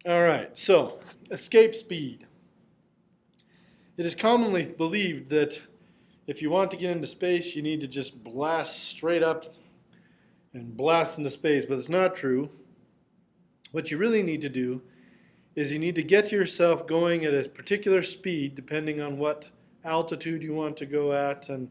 All right, so escape speed. It is commonly believed that if you want to get into space, you need to just blast straight up and blast into space, but it's not true. What you really need to do is you need to get yourself going at a particular speed depending on what altitude you want to go at and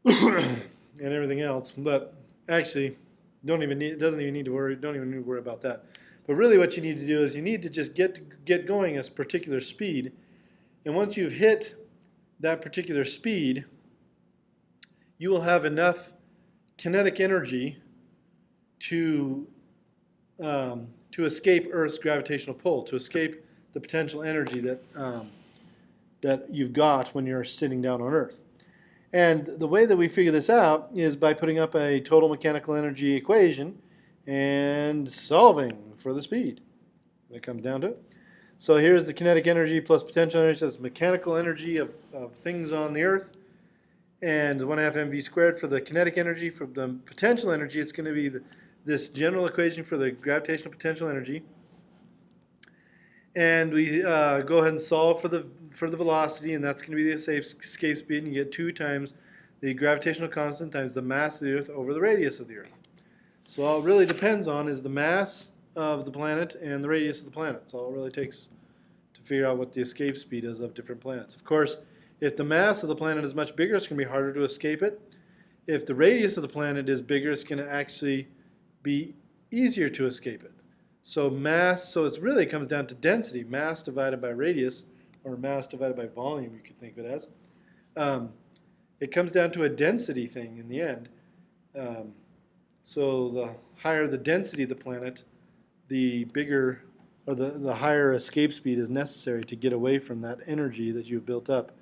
and everything else. But actually, doesn't even need to worry. Don't even need to worry about that. But really, what you need to do is you need to just get going at a particular speed, and once you've hit that particular speed, you will have enough kinetic energy to to escape Earth's gravitational pull, to escape the potential energy that you've got when you're sitting down on Earth. And the way that we figure this out is by putting up a total mechanical energy equation and solving for the speed when it comes down to it. So here's the kinetic energy plus potential energy. That's mechanical energy of things on the Earth. And 1/2 mv squared for the kinetic energy. For the potential energy, it's going to be this general equation for the gravitational potential energy. And we go ahead and solve for the velocity, and that's going to be the escape speed. And you get 2 times the gravitational constant times the mass of the Earth over the radius of the Earth. So all it really depends on is the mass of the planet and the radius of the planet. That's all it really takes to figure out what the escape speed is of different planets. Of course, if the mass of the planet is much bigger, it's going to be harder to escape it. If the radius of the planet is bigger, it's going to actually be easier to escape it. So it really comes down to density, mass divided by radius, or mass divided by volume, you could think of it as. It comes down to a density thing in the end. So the higher the density of the planet, the bigger, or the higher escape speed is necessary to get away from that energy that you've built up,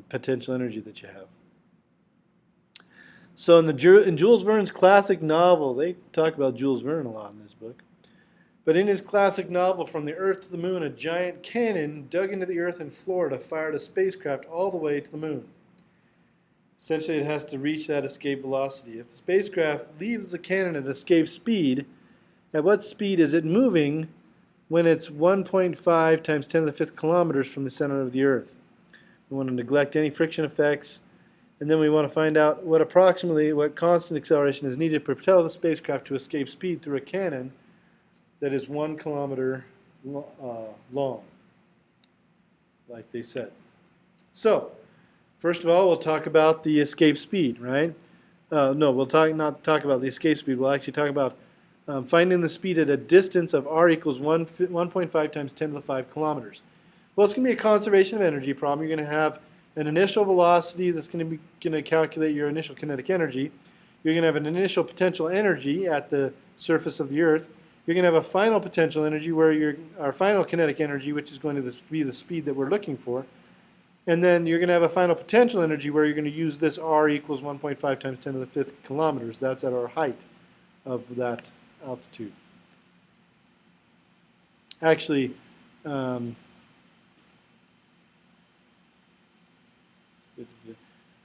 potential energy that you have. So in Jules Verne's classic novel, they talk about Jules Verne a lot in this book. But in his classic novel, From the Earth to the Moon, a giant cannon dug into the Earth in Florida fired a spacecraft all the way to the Moon. Essentially, it has to reach that escape velocity. If the spacecraft leaves the cannon at escape speed, at what speed is it moving when it's 1.5 times 10 to the 5th kilometers from the center of the Earth? We want to neglect any friction effects, and then we want to find out what constant acceleration is needed to propel the spacecraft to escape speed through a cannon that is 1 kilometer long, like they said. So, first of all, we'll talk about the escape speed, right? No, we'll not talk about the escape speed. We'll actually talk about finding the speed at a distance of r equals 1.5 times 10 to the 5 kilometers. Well, it's going to be a conservation of energy problem. You're going to have an initial velocity that's going to calculate your initial kinetic energy. You're going to have an initial potential energy at the surface of the Earth. You're going to have a final potential energy our final kinetic energy, which is going to be the speed that we're looking for. And then you're going to have a final potential energy where you're going to use this r equals 1.5 times 10 to the 5th kilometers. That's at our height of that altitude. Actually, I'm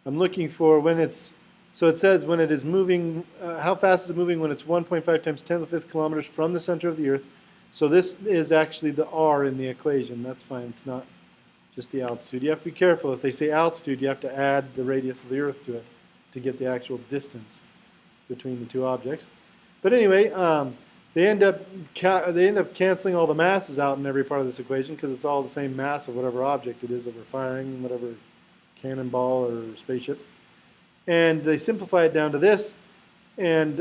looking for when it's, so it says when it is moving, how fast is it moving when it's 1.5 times 10 to the 5th kilometers from the center of the Earth. So this is actually the r in the equation. That's fine. It's not just the altitude. You have to be careful. If they say altitude, you have to add the radius of the Earth to it to get the actual distance between the two objects. But anyway, they end up canceling all the masses out in every part of this equation because it's all the same mass of whatever object it is that we're firing, whatever cannonball or spaceship. And they simplify it down to this, and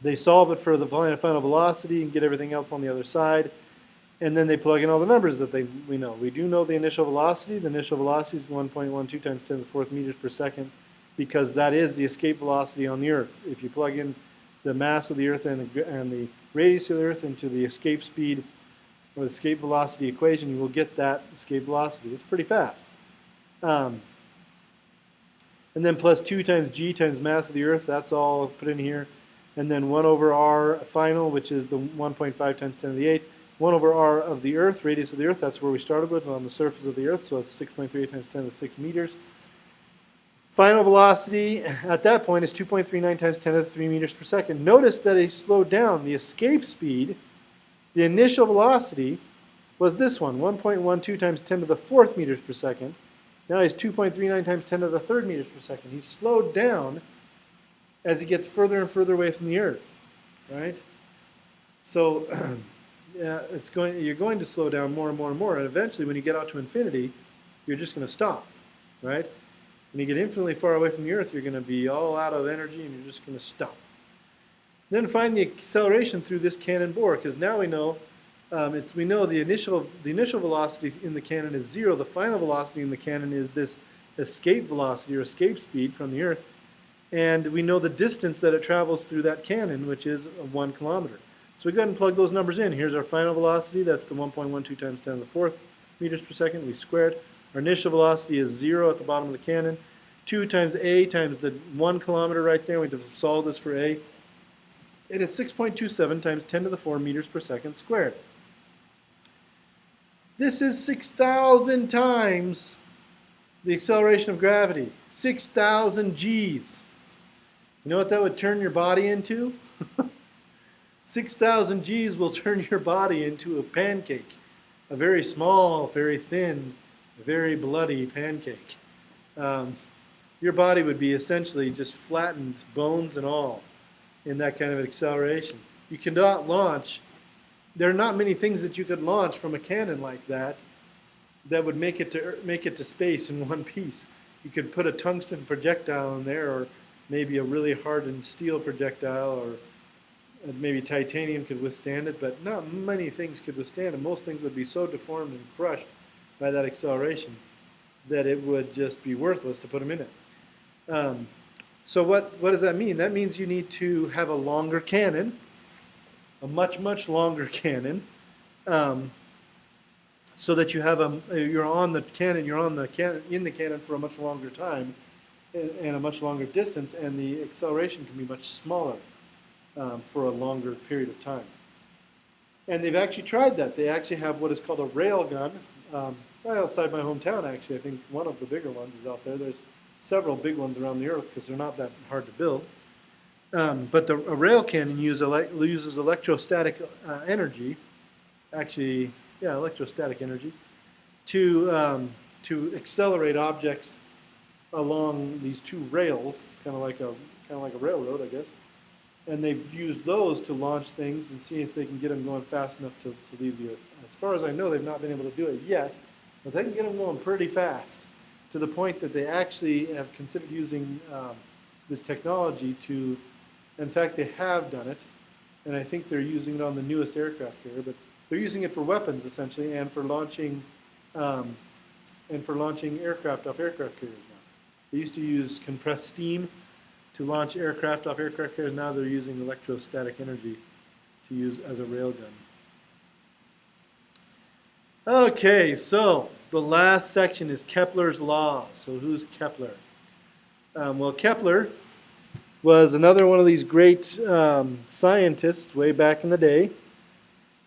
they solve it for the final velocity and get everything else on the other side. And then they plug in all the numbers that we know. We do know the initial velocity. The initial velocity is 1.12 times 10 to the 4th meters per second because that is the escape velocity on the Earth. If you plug in the mass of the Earth and the radius of the Earth into the escape speed or the escape velocity equation, you will get that escape velocity. It's pretty fast. And then plus 2 times g times mass of the Earth, that's all put in here. And then 1 over r final, which is the 1.5 times 10 to the 8th. 1 over r of the Earth, radius of the Earth, that's where we started with, on the surface of the Earth, so it's 6.3 times 10 to the 6 meters. Final velocity at that point is 2.39 times 10 to the 3 meters per second. Notice that he slowed down. The escape speed, the initial velocity, was this one, 1.12 times 10 to the 4th meters per second. Now he's 2.39 times 10 to the 3rd meters per second. He's slowed down as he gets further and further away from the Earth, right? So yeah, you're going to slow down more and more and more, and eventually when you get out to infinity, you're just going to stop, right? When you get infinitely far away from the Earth, you're going to be all out of energy and you're just going to stop. Then find the acceleration through this cannon bore, because now we know we know the initial velocity in the cannon is 0. The final velocity in the cannon is this escape velocity or escape speed from the Earth, and we know the distance that it travels through that cannon, which is 1 kilometer. So we go ahead and plug those numbers in. Here's our final velocity. That's the 1.12 times 10 to the 4th meters per second. We squared. Our initial velocity is 0 at the bottom of the cannon. 2 times a times the 1 kilometer right there. We have to solve this for a. It is 6.27 times 10 to the 4 meters per second squared. This is 6,000 times the acceleration of gravity. 6,000 G's. You know what that would turn your body into? 6,000 G's will turn your body into a pancake. A very small, very thin, very bloody pancake. Your body would be essentially just flattened, bones and all, in that kind of acceleration. You cannot launch. There are not many things that you could launch from a cannon like that that would make it to space in one piece. You could put a tungsten projectile in there, or maybe a really hardened steel projectile, or maybe titanium could withstand it, but not many things could withstand it. Most things would be so deformed and crushed by that acceleration that it would just be worthless to put them in it. So what does that mean? That means you need to have a longer cannon, a much, much longer cannon, so that you have you're in the cannon for a much longer time and a much longer distance, and the acceleration can be much smaller for a longer period of time. And they've actually tried that. They actually have what is called a rail gun, right outside my hometown, actually. I think one of the bigger ones is out there. There's several big ones around the Earth because they're not that hard to build. But a rail cannon uses electrostatic energy, actually, yeah, electrostatic energy, to accelerate objects along these two rails, kind of like a railroad, I guess. And they've used those to launch things and see if they can get them going fast enough to leave the Earth. As far as I know, they've not been able to do it yet, but they can get them going pretty fast, to the point that they actually have considered using this technology to, in fact, they have done it, and I think they're using it on the newest aircraft carrier, but they're using it for weapons, essentially, and for launching aircraft off aircraft carriers now. They used to use compressed steam to launch aircraft off aircraft carriers. Now they're using electrostatic energy to use as a railgun. Okay, so the last section is Kepler's law. So who's Kepler? Well, Kepler was another one of these great scientists way back in the day,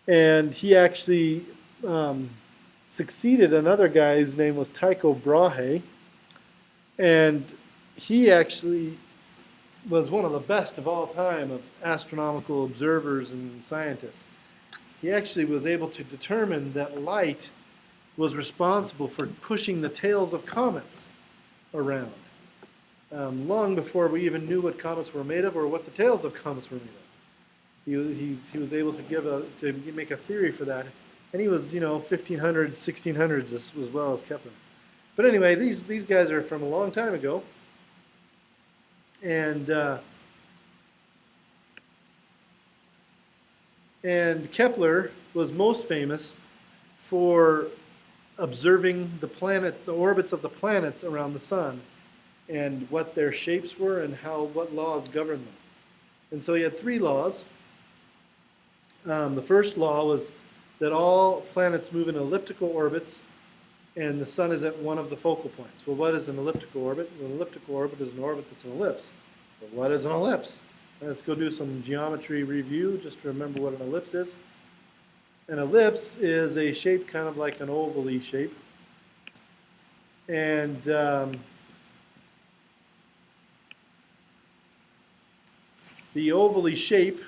and he actually succeeded another guy whose name was Tycho Brahe, and he actually was one of the best of all time of astronomical observers and scientists. He actually was able to determine that light was responsible for pushing the tails of comets around, long before we even knew what comets were made of or what the tails of comets were made of. He was able to make a theory for that, and he was 1500s, 1600s as well as Kepler. But anyway, these guys are from a long time ago. And Kepler was most famous for observing the orbits of the planets around the sun, and what their shapes were and what laws govern them. And so he had 3 laws. The first law was that all planets move in elliptical orbits, and the sun is at one of the focal points. Well, what is an elliptical orbit? Well, an elliptical orbit is an orbit that's an ellipse. But what is an ellipse? Let's go do some geometry review just to remember what an ellipse is. An ellipse is a shape kind of like an oval-y shape. And the ovally shape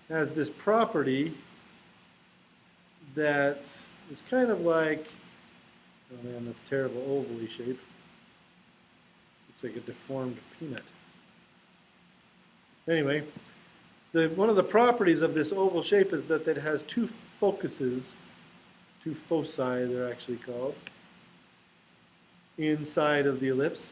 has this property that is kind of like, oh man, that's terrible, ovally shape. Looks like a deformed peanut. Anyway, one of the properties of this oval shape is that it has two focuses, two foci they're actually called, inside of the ellipse.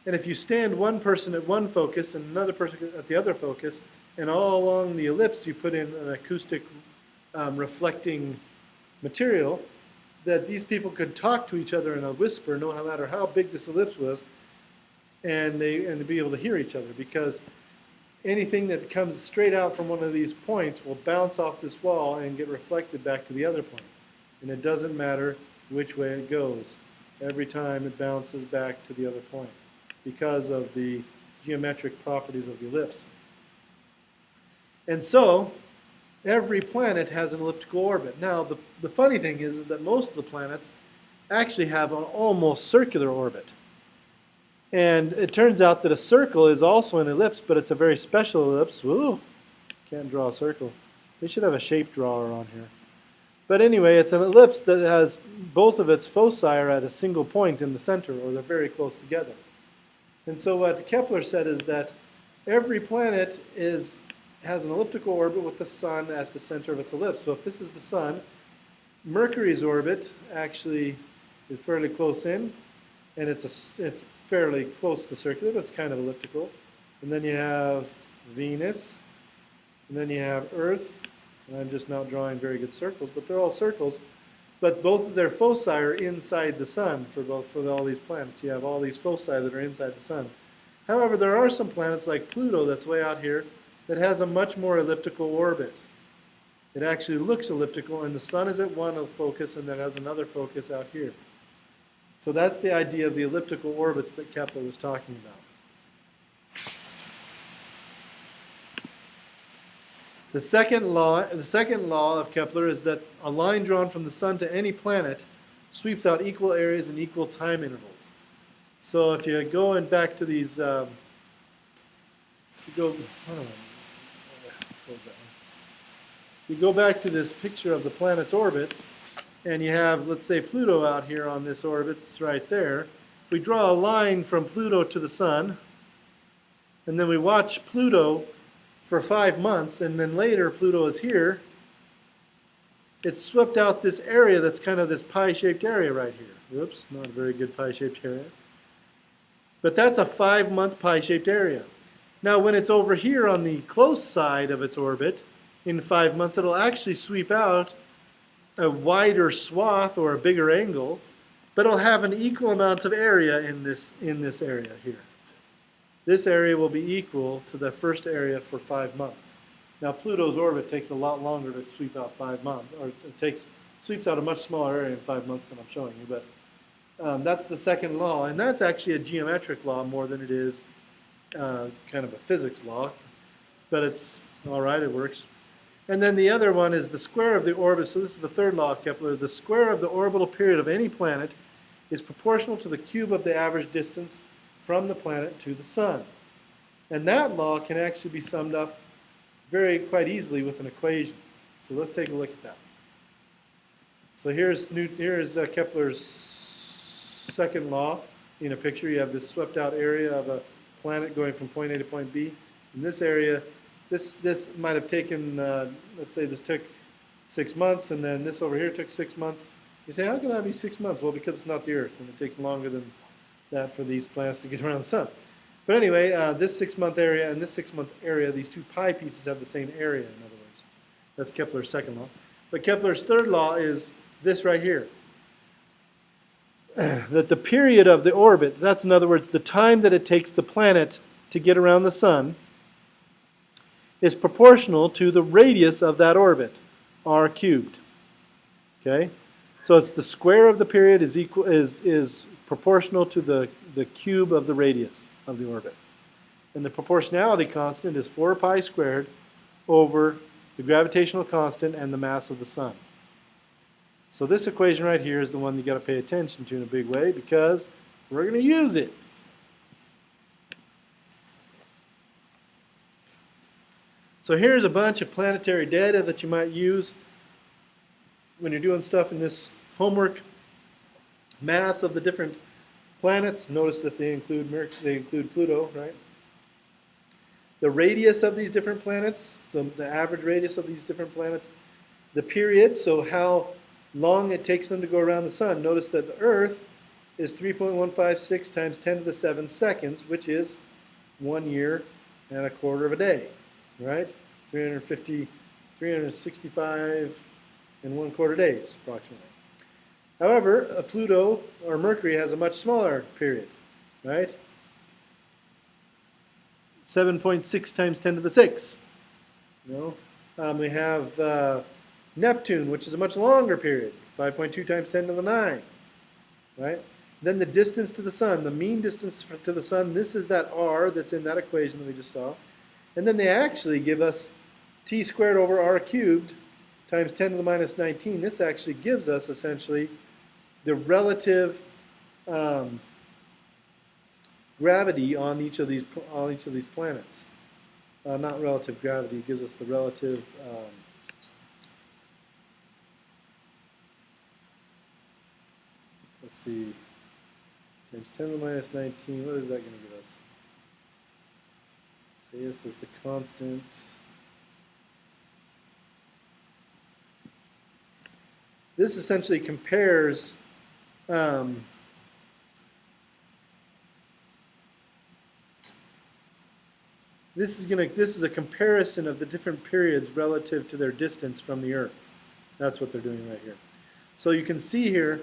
And if you stand one person at one focus and another person at the other focus, and all along the ellipse you put in an acoustic reflecting material, that these people could talk to each other in a whisper no matter how big this ellipse was, and they'd be able to hear each other, because anything that comes straight out from one of these points will bounce off this wall and get reflected back to the other point. And it doesn't matter which way it goes. Every time it bounces back to the other point because of the geometric properties of the ellipse. And so, every planet has an elliptical orbit. Now, the funny thing is that most of the planets actually have an almost circular orbit. And it turns out that a circle is also an ellipse, but it's a very special ellipse. Ooh, can't draw a circle. They should have a shape drawer on here. But anyway, it's an ellipse that has both of its foci are at a single point in the center, or they're very close together. And so what Kepler said is that every planet has an elliptical orbit with the sun at the center of its ellipse. So if this is the sun, Mercury's orbit actually is fairly close in, and it's fairly close to circular, but it's kind of elliptical. And then you have Venus, and then you have Earth, and I'm just not drawing very good circles, but they're all circles. But both of their foci are inside the sun for all these planets. You have all these foci that are inside the sun. However, there are some planets like Pluto that's way out here that has a much more elliptical orbit. It actually looks elliptical, and the sun is at one focus, and then has another focus out here. So that's the idea of the elliptical orbits that Kepler was talking about. The second law of Kepler is that a line drawn from the sun to any planet sweeps out equal areas in equal time intervals. So if you go and back to these, you go back to this picture of the planet's orbits, and you have, let's say, Pluto out here on this orbit, it's right there. If we draw a line from Pluto to the sun, and then we watch Pluto for 5 months, and then later Pluto is here, it's swept out this area that's kind of this pie-shaped area right here. Oops, not a very good pie-shaped area. But that's a 5-month pie-shaped area. Now when it's over here on the close side of its orbit, in 5 months it'll actually sweep out a wider swath or a bigger angle, but it'll have an equal amount of area in this area here. This area will be equal to the first area for 5 months. Now Pluto's orbit takes a lot longer to sweep out 5 months, or sweeps out a much smaller area in 5 months than I'm showing you, but that's the second law, and that's actually a geometric law more than it is kind of a physics law, but it's all right, it works. And then the other one is the square of the orbit. So this is the third law of Kepler. The square of the orbital period of any planet is proportional to the cube of the average distance from the planet to the sun. And that law can actually be summed up quite easily with an equation. So let's take a look at that. So here's Kepler's second law in a picture. You have this swept out area of a planet going from point A to point B. In this area, this might have taken, let's say this took 6 months, and then this over here took 6 months. You say, how can that be 6 months? Well, because it's not the Earth, and it takes longer than that for these planets to get around the sun. But anyway, this 6-month area and this 6-month area, these two pi pieces have the same area, in other words. That's Kepler's second law. But Kepler's third law is this right here. That the period of the orbit, that's in other words the time that it takes the planet to get around the sun, is proportional to the radius of that orbit, r cubed. Okay? So it's the square of the period is proportional to the cube of the radius of the orbit. And the proportionality constant is 4 pi squared over the gravitational constant and the mass of the sun. So this equation right here is the one you got to pay attention to in a big way, because we're going to use it. So here's a bunch of planetary data that you might use when you're doing stuff in this homework. Mass of the different planets. Notice that they include Pluto, right? The radius of these different planets, the average radius of these different planets. The period, so how long it takes them to go around the sun. Notice that the Earth is 3.156 times 10 to the 7 seconds, which is 1 year and a quarter of a day, right? 365 and 1/4 days, approximately. However, Pluto, or Mercury, has a much smaller period, right? 7.6 times 10 to the 6. You know? We have Neptune, which is a much longer period, 5.2 times 10 to the 9, right? Then the distance to the sun, the mean distance to the sun, this is that r that's in that equation that we just saw. And then they actually give us t squared over r cubed times 10 to the minus 19. This actually gives us essentially the relative gravity on each of these planets. Not relative gravity, it gives us the relative let's see, times 10 to the minus 19, what is that going to give us? So this is the constant. This essentially compares this is a comparison of the different periods relative to their distance from the Earth. That's what they're doing right here. So you can see here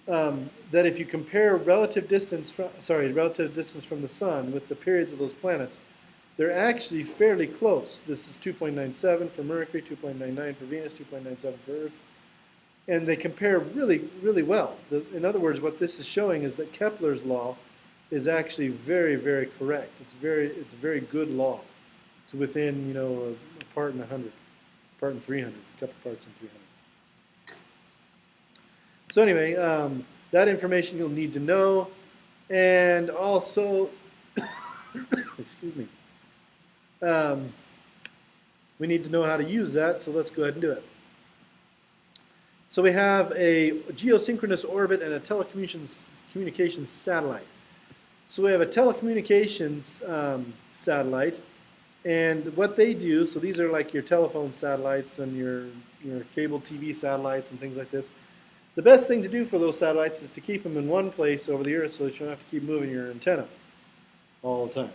that if you compare relative distance from the sun with the periods of those planets, they're actually fairly close. This is 2.97 for Mercury, 2.99 for Venus, 2.97 for Earth. And they compare really, really well. In other words, what this is showing is that Kepler's law is actually very, very correct. It's a very good law. It's within, you know, a part in 100, a part in 300, a couple parts in 300. So anyway, that information you'll need to know, and also, excuse me, we need to know how to use that. So let's go ahead and do it. So we have a geosynchronous orbit and a telecommunications satellite. So we have a telecommunications satellite, and what they do, so these are like your telephone satellites and your cable TV satellites and things like this. The best thing to do for those satellites is to keep them in one place over the Earth so that you don't have to keep moving your antenna all the time,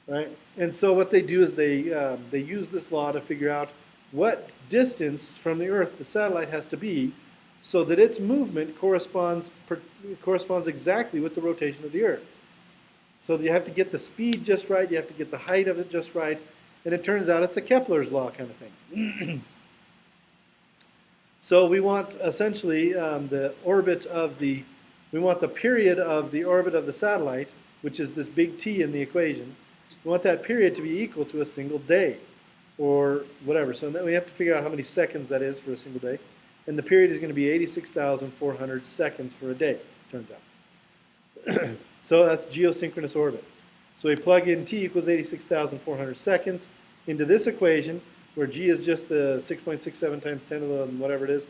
right? And so what they do is they use this law to figure out what distance from the Earth the satellite has to be so that its movement corresponds exactly with the rotation of the Earth. So you have to get the speed just right, you have to get the height of it just right, and it turns out it's a Kepler's law kind of thing. So we want essentially the period of the orbit of the satellite, which is this big T in the equation. We want that period to be equal to a single day, or whatever. So then we have to figure out how many seconds that is for a single day. And the period is going to be 86,400 seconds for a day, turns out. So that's geosynchronous orbit. So we plug in T equals 86,400 seconds into this equation, where G is just the 6.67 times 10 to the whatever it is,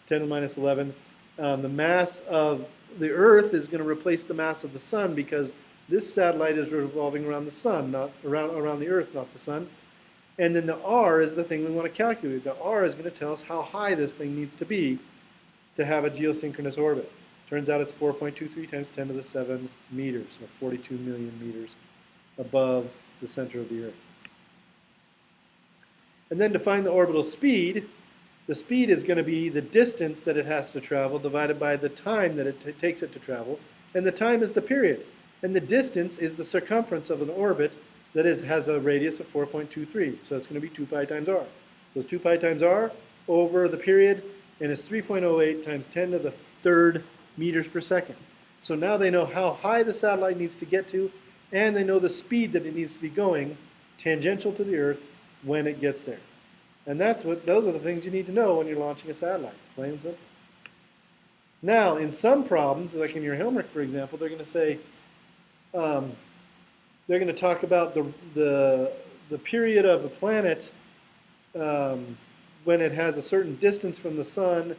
10 to the minus 11. The mass of the Earth is going to replace the mass of the Sun, because this satellite is revolving around the Sun, not around the Earth, not the Sun. And then the R is the thing we want to calculate. The R is going to tell us how high this thing needs to be to have a geosynchronous orbit. Turns out it's 4.23 times 10 to the 7 meters, or 42 million meters above the center of the Earth. And then to find the orbital speed, the speed is going to be the distance that it has to travel divided by the time that it takes it to travel. And the time is the period. And the distance is the circumference of an orbit that has a radius of 4.23. So it's going to be 2 pi times r. So it's 2 pi times r over the period, and it's 3.08 times 10 to the 3rd meters per second. So now they know how high the satellite needs to get to, and they know the speed that it needs to be going tangential to the Earth when it gets there. And those are the things you need to know when you're launching a satellite, plain and simple. Now, in some problems, like in your homework, for example, they're going to say, they're going to talk about the period of a planet when it has a certain distance from the sun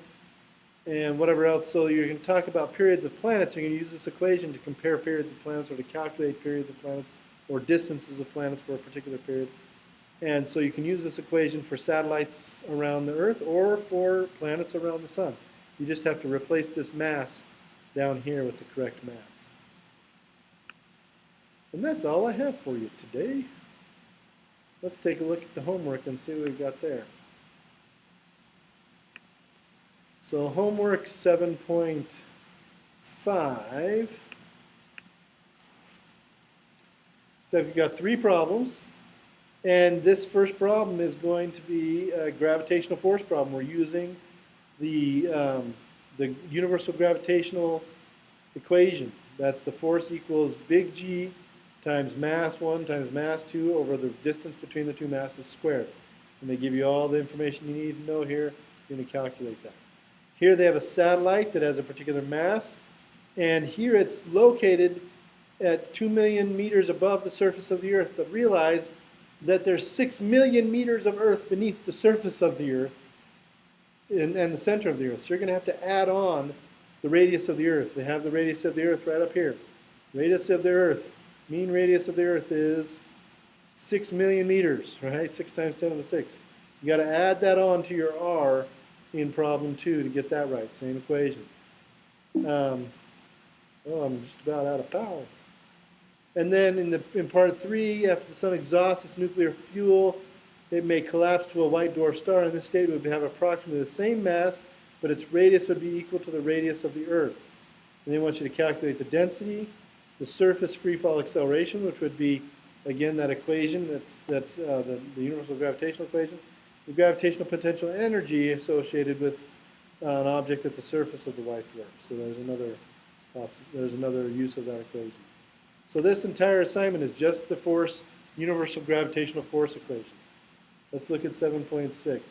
and whatever else. So you're going to talk about periods of planets. You're going to use this equation to compare periods of planets or to calculate periods of planets or distances of planets for a particular period. And so you can use this equation for satellites around the Earth or for planets around the sun. You just have to replace this mass down here with the correct mass. And that's all I have for you today. Let's take a look at the homework and see what we got there. So homework 7.5. So we've got 3 problems. And this first problem is going to be a gravitational force problem. We're using the universal gravitational equation. That's the force equals big G times mass 1 times mass 2 over the distance between the two masses squared. And they give you all the information you need to know here. You're going to calculate that. Here they have a satellite that has a particular mass. And here it's located at 2 million meters above the surface of the Earth. But realize that there's 6 million meters of Earth beneath the surface of the Earth and the center of the Earth. So you're going to have to add on the radius of the Earth. They have the radius of the Earth right up here. Radius of the Earth, mean radius of the Earth is 6 million meters, right? 6 times 10 to the 6. You got to add that on to your R in problem 2 to get that right. Same equation. I'm just about out of power. And then in part 3, after the sun exhausts its nuclear fuel, it may collapse to a white dwarf star. In this state, it would have approximately the same mass, but its radius would be equal to the radius of the Earth. And they want you to calculate the density, the surface free fall acceleration, which would be, again, that equation, the universal gravitational equation, the gravitational potential energy associated with an object at the surface of the white dwarf. So there's another use of that equation. So this entire assignment is just the universal gravitational force equation. Let's look at 7.6.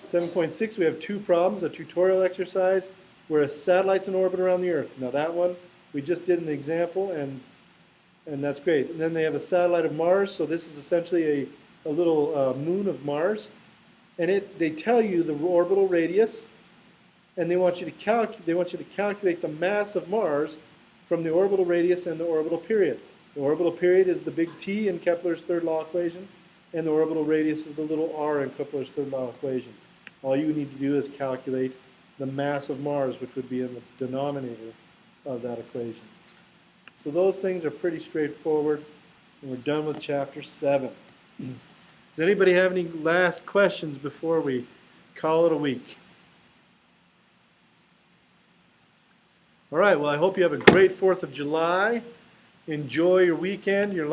7.6, we have 2 problems, a tutorial exercise where a satellite's in orbit around the Earth. Now that one we just did an example, and that's great. And then they have a satellite of Mars, so this is essentially a little moon of Mars. And they tell you the orbital radius, and they want you to calculate the mass of Mars from the orbital radius and the orbital period. The orbital period is the big T in Kepler's third law equation, and the orbital radius is the little r in Kepler's third law equation. All you need to do is calculate the mass of Mars, which would be in the denominator of that equation. So those things are pretty straightforward, and we're done with chapter 7. Does anybody have any last questions before we call it a week? All right, well, I hope you have a great 4th of July. Enjoy your weekend, your